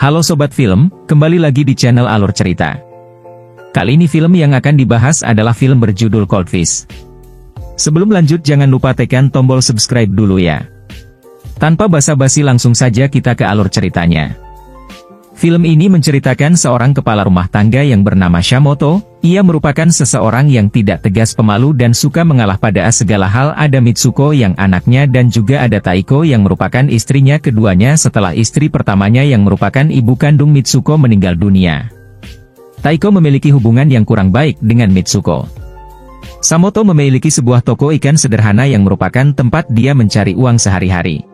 Halo Sobat Film, kembali lagi di channel Alur Cerita. Kali ini film yang akan dibahas adalah film berjudul Cold Fish. Sebelum lanjut jangan lupa tekan tombol subscribe dulu ya. Tanpa basa-basi langsung saja kita ke alur ceritanya. Film ini menceritakan seorang kepala rumah tangga yang bernama Shamoto. Ia merupakan seseorang yang tidak tegas, pemalu dan suka mengalah pada segala hal. Ada Mitsuko yang anaknya dan juga ada Taiko yang merupakan istrinya keduanya setelah istri pertamanya yang merupakan ibu kandung Mitsuko meninggal dunia. Taiko memiliki hubungan yang kurang baik dengan Mitsuko. Shamoto memiliki sebuah toko ikan sederhana yang merupakan tempat dia mencari uang sehari-hari.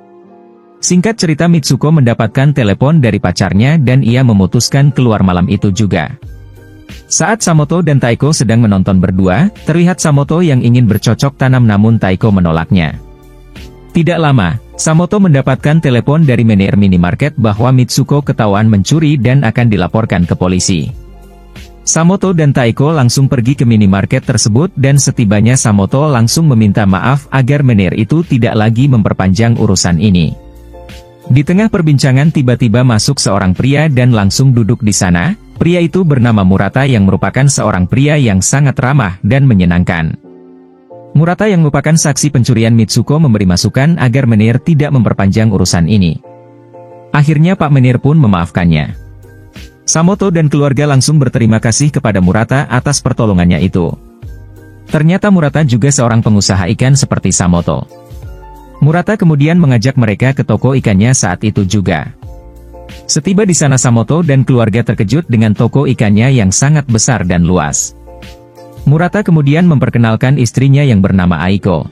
Singkat cerita, Mitsuko mendapatkan telepon dari pacarnya dan ia memutuskan keluar malam itu juga. Saat Shamoto dan Taiko sedang menonton berdua, terlihat Shamoto yang ingin bercocok tanam namun Taiko menolaknya. Tidak lama, Shamoto mendapatkan telepon dari manajer minimarket bahwa Mitsuko ketahuan mencuri dan akan dilaporkan ke polisi. Shamoto dan Taiko langsung pergi ke minimarket tersebut dan setibanya Shamoto langsung meminta maaf agar manajer itu tidak lagi memperpanjang urusan ini. Di tengah perbincangan tiba-tiba masuk seorang pria dan langsung duduk di sana. Pria itu bernama Murata yang merupakan seorang pria yang sangat ramah dan menyenangkan. Murata yang merupakan saksi pencurian Mitsuko memberi masukan agar manajer tidak memperpanjang urusan ini. Akhirnya Pak Manajer pun memaafkannya. Shamoto dan keluarga langsung berterima kasih kepada Murata atas pertolongannya itu. Ternyata Murata juga seorang pengusaha ikan seperti Shamoto. Murata kemudian mengajak mereka ke toko ikannya saat itu juga. Setiba di sana Shamoto dan keluarga terkejut dengan toko ikannya yang sangat besar dan luas. Murata kemudian memperkenalkan istrinya yang bernama Aiko.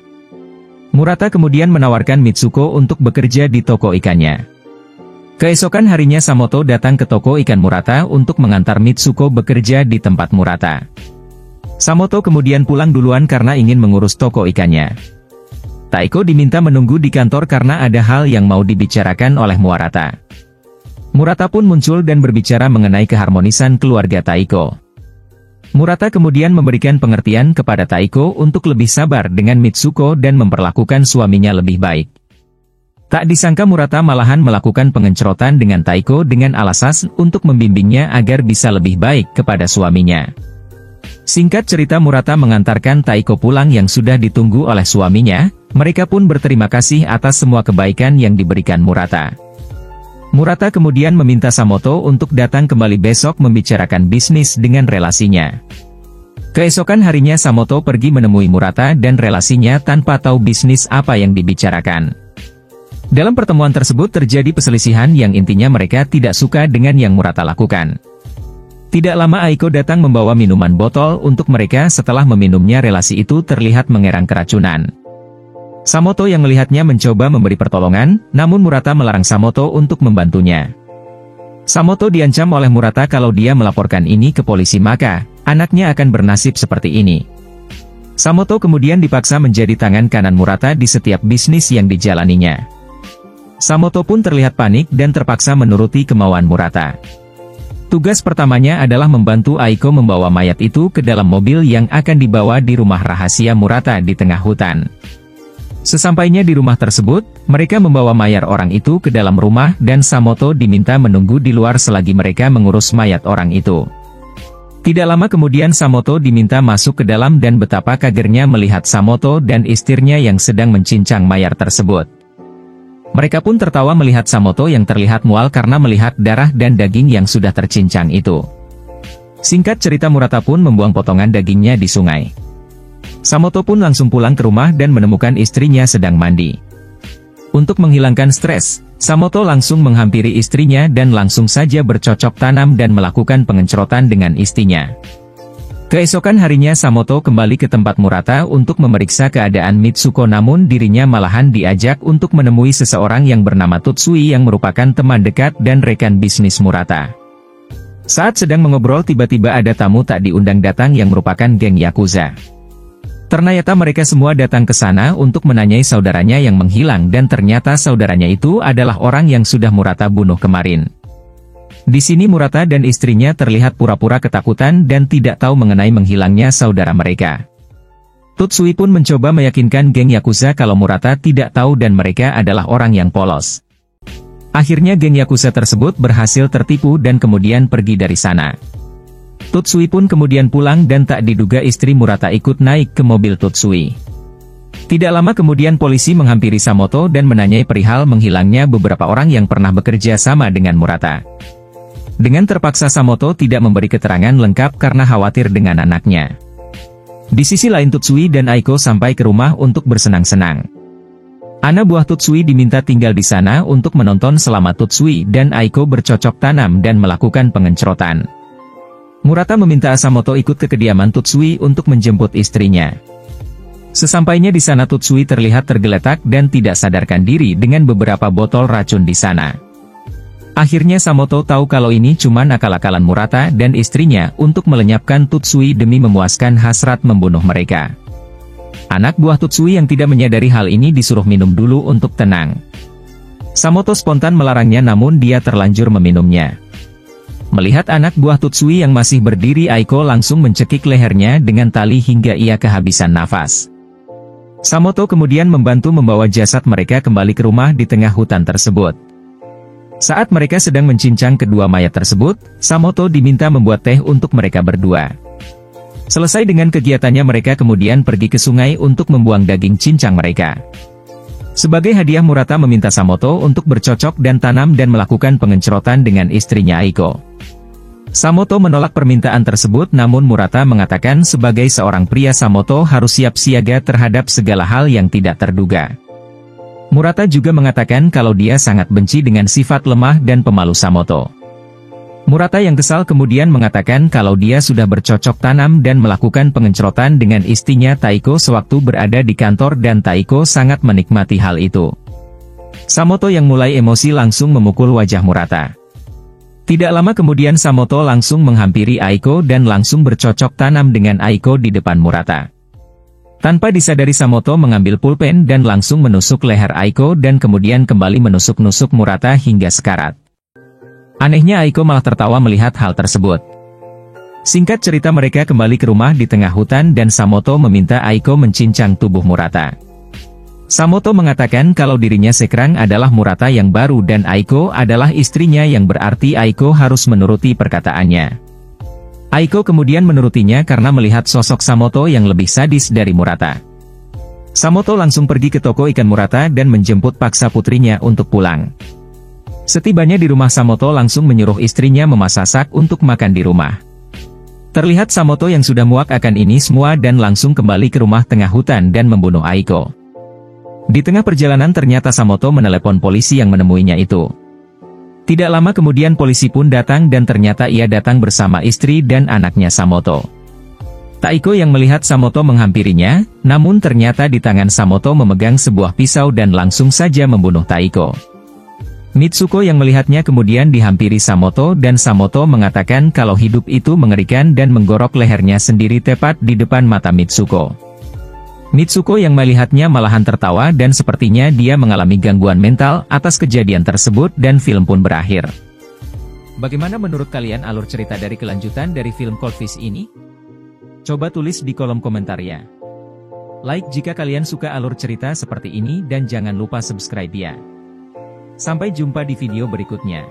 Murata kemudian menawarkan Mitsuko untuk bekerja di toko ikannya. Keesokan harinya Shamoto datang ke toko ikan Murata untuk mengantar Mitsuko bekerja di tempat Murata. Shamoto kemudian pulang duluan karena ingin mengurus toko ikannya. Taiko diminta menunggu di kantor karena ada hal yang mau dibicarakan oleh Murata. Murata pun muncul dan berbicara mengenai keharmonisan keluarga Taiko. Murata kemudian memberikan pengertian kepada Taiko untuk lebih sabar dengan Mitsuko dan memperlakukan suaminya lebih baik. Tak disangka Murata malahan melakukan pengencrotan dengan Taiko dengan alasan untuk membimbingnya agar bisa lebih baik kepada suaminya. Singkat cerita, Murata mengantarkan Taiko pulang yang sudah ditunggu oleh suaminya. Mereka pun berterima kasih atas semua kebaikan yang diberikan Murata. Murata kemudian meminta Shamoto untuk datang kembali besok membicarakan bisnis dengan relasinya. Keesokan harinya Shamoto pergi menemui Murata dan relasinya tanpa tahu bisnis apa yang dibicarakan. Dalam pertemuan tersebut terjadi perselisihan yang intinya mereka tidak suka dengan yang Murata lakukan. Tidak lama Aiko datang membawa minuman botol untuk mereka. Setelah meminumnya relasi itu terlihat mengerang keracunan. Shamoto yang melihatnya mencoba memberi pertolongan, namun Murata melarang Shamoto untuk membantunya. Shamoto diancam oleh Murata kalau dia melaporkan ini ke polisi maka anaknya akan bernasib seperti ini. Shamoto kemudian dipaksa menjadi tangan kanan Murata di setiap bisnis yang dijalaninya. Shamoto pun terlihat panik dan terpaksa menuruti kemauan Murata. Tugas pertamanya adalah membantu Aiko membawa mayat itu ke dalam mobil yang akan dibawa di rumah rahasia Murata di tengah hutan. Sesampainya di rumah tersebut, mereka membawa mayat orang itu ke dalam rumah dan Shamoto diminta menunggu di luar selagi mereka mengurus mayat orang itu. Tidak lama kemudian Shamoto diminta masuk ke dalam dan betapa kagetnya melihat Shamoto dan istrinya yang sedang mencincang mayat tersebut. Mereka pun tertawa melihat Shamoto yang terlihat mual karena melihat darah dan daging yang sudah tercincang itu. Singkat cerita, Murata pun membuang potongan dagingnya di sungai. Shamoto pun langsung pulang ke rumah dan menemukan istrinya sedang mandi. Untuk menghilangkan stres, Shamoto langsung menghampiri istrinya dan langsung saja bercocok tanam dan melakukan pengencrotan dengan istrinya. Keesokan harinya Shamoto kembali ke tempat Murata untuk memeriksa keadaan Mitsuko, namun dirinya malahan diajak untuk menemui seseorang yang bernama Tutsui yang merupakan teman dekat dan rekan bisnis Murata. Saat sedang mengobrol tiba-tiba ada tamu tak diundang datang yang merupakan geng Yakuza. Ternyata mereka semua datang ke sana untuk menanyai saudaranya yang menghilang dan ternyata saudaranya itu adalah orang yang sudah Murata bunuh kemarin. Di sini Murata dan istrinya terlihat pura-pura ketakutan dan tidak tahu mengenai menghilangnya saudara mereka. Tutsui pun mencoba meyakinkan geng Yakuza kalau Murata tidak tahu dan mereka adalah orang yang polos. Akhirnya geng Yakuza tersebut berhasil tertipu dan kemudian pergi dari sana. Tutsui pun kemudian pulang dan tak diduga istri Murata ikut naik ke mobil Tutsui. Tidak lama kemudian polisi menghampiri Samoto dan menanyai perihal menghilangnya beberapa orang yang pernah bekerja sama dengan Murata. Dengan terpaksa Samoto tidak memberi keterangan lengkap karena khawatir dengan anaknya. Di sisi lain Tutsui dan Aiko sampai ke rumah untuk bersenang-senang. Anak buah Tutsui diminta tinggal di sana untuk menonton selama Tutsui dan Aiko bercocok tanam dan melakukan pengencrotan. Murata meminta Samoto ikut ke kediaman Tutsui untuk menjemput istrinya. Sesampainya di sana Tutsui terlihat tergeletak dan tidak sadarkan diri dengan beberapa botol racun di sana. Akhirnya Samoto tahu kalau ini cuma akal-akalan Murata dan istrinya untuk melenyapkan Tutsui demi memuaskan hasrat membunuh mereka. Anak buah Tutsui yang tidak menyadari hal ini disuruh minum dulu untuk tenang. Samoto spontan melarangnya namun dia terlanjur meminumnya. Melihat anak buah Tutsui yang masih berdiri, Aiko langsung mencekik lehernya dengan tali hingga ia kehabisan nafas. Samoto kemudian membantu membawa jasad mereka kembali ke rumah di tengah hutan tersebut. Saat mereka sedang mencincang kedua mayat tersebut, Samoto diminta membuat teh untuk mereka berdua. Selesai dengan kegiatannya mereka kemudian pergi ke sungai untuk membuang daging cincang mereka. Sebagai hadiah Murata meminta Samoto untuk bercocok dan tanam dan melakukan pengencrotan dengan istrinya Aiko. Samoto menolak permintaan tersebut namun Murata mengatakan sebagai seorang pria Samoto harus siap siaga terhadap segala hal yang tidak terduga. Murata juga mengatakan kalau dia sangat benci dengan sifat lemah dan pemalu Samoto. Murata yang kesal kemudian mengatakan kalau dia sudah bercocok tanam dan melakukan pengencrotan dengan istrinya Taiko sewaktu berada di kantor dan Taiko sangat menikmati hal itu. Samoto yang mulai emosi langsung memukul wajah Murata. Tidak lama kemudian Samoto langsung menghampiri Aiko dan langsung bercocok tanam dengan Aiko di depan Murata. Tanpa disadari Samoto mengambil pulpen dan langsung menusuk leher Aiko dan kemudian kembali menusuk-nusuk Murata hingga sekarat. Anehnya Aiko malah tertawa melihat hal tersebut. Singkat cerita mereka kembali ke rumah di tengah hutan dan Samoto meminta Aiko mencincang tubuh Murata. Samoto mengatakan kalau dirinya sekarang adalah Murata yang baru dan Aiko adalah istrinya yang berarti Aiko harus menuruti perkataannya. Aiko kemudian menurutinya karena melihat sosok Samoto yang lebih sadis dari Murata. Samoto langsung pergi ke toko ikan Murata dan menjemput paksa putrinya untuk pulang. Setibanya di rumah Samoto langsung menyuruh istrinya memasak untuk makan di rumah. Terlihat Samoto yang sudah muak akan ini semua dan langsung kembali ke rumah tengah hutan dan membunuh Aiko. Di tengah perjalanan ternyata Samoto menelepon polisi yang menemuinya itu. Tidak lama kemudian polisi pun datang dan ternyata ia datang bersama istri dan anaknya Samoto. Taiko yang melihat Samoto menghampirinya, namun ternyata di tangan Samoto memegang sebuah pisau dan langsung saja membunuh Taiko. Mitsuko yang melihatnya kemudian dihampiri Samoto dan Samoto mengatakan kalau hidup itu mengerikan dan menggorok lehernya sendiri tepat di depan mata Mitsuko. Mitsuko yang melihatnya malahan tertawa dan sepertinya dia mengalami gangguan mental atas kejadian tersebut dan film pun berakhir. Bagaimana menurut kalian alur cerita dari kelanjutan dari film Cold Fish ini? Coba tulis di kolom komentar ya. Like jika kalian suka alur cerita seperti ini dan jangan lupa subscribe ya. Sampai jumpa di video berikutnya.